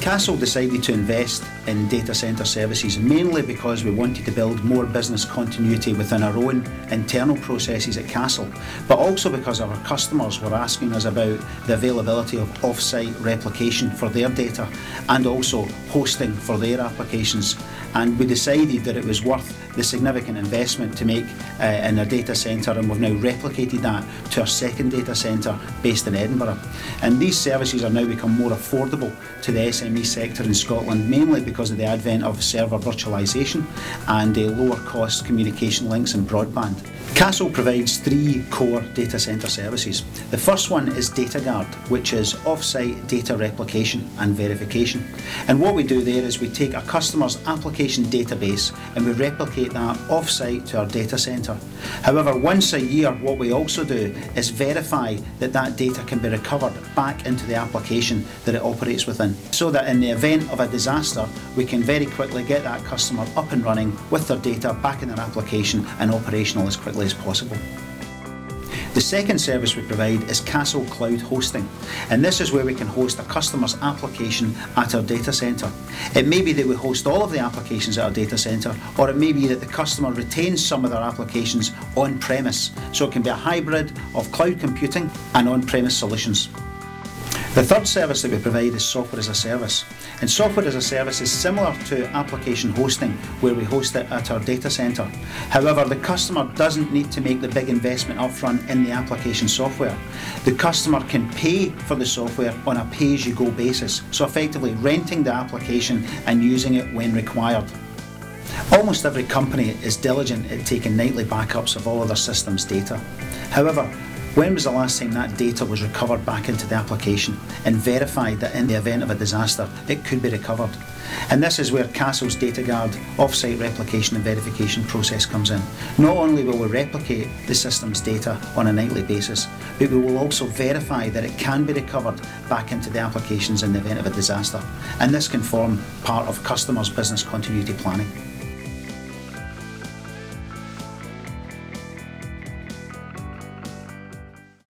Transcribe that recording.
Castle decided to invest in data centre services mainly because we wanted to build more business continuity within our own internal processes at Castle, but also because our customers were asking us about the availability of off-site replication for their data and also hosting for their applications. And we decided that it was worth the significant investment to make in a data centre, and we've now replicated that to our second data centre based in Edinburgh. And these services are now become more affordable to the SME sector in Scotland, mainly because of the advent of server virtualisation and lower cost communication links and broadband. Castle provides three core data centre services. The first one is DataGuard, which is off-site data replication and verification. And what we do there is we take a customer's application database and we replicate that off-site to our data centre. However, once a year what we also do is verify that that data can be recovered back into the application that it operates within, so that in the event of a disaster we can very quickly get that customer up and running with their data back in their application and operational as quickly as possible. The second service we provide is Castle Cloud Hosting, and this is where we can host a customer's application at our data centre. It may be that we host all of the applications at our data centre, or it may be that the customer retains some of their applications on-premise, so it can be a hybrid of cloud computing and on-premise solutions. The third service that we provide is Software as a Service. And Software as a Service is similar to application hosting, where we host it at our data centre. However, the customer doesn't need to make the big investment upfront in the application software. The customer can pay for the software on a pay-as-you-go basis, so effectively renting the application and using it when required. Almost every company is diligent at taking nightly backups of all of their systems data. However, when was the last time that data was recovered back into the application and verified that in the event of a disaster it could be recovered? And this is where Castle's DataGuard off-site replication and verification process comes in. Not only will we replicate the system's data on a nightly basis, but we will also verify that it can be recovered back into the applications in the event of a disaster. And this can form part of customers' business continuity planning.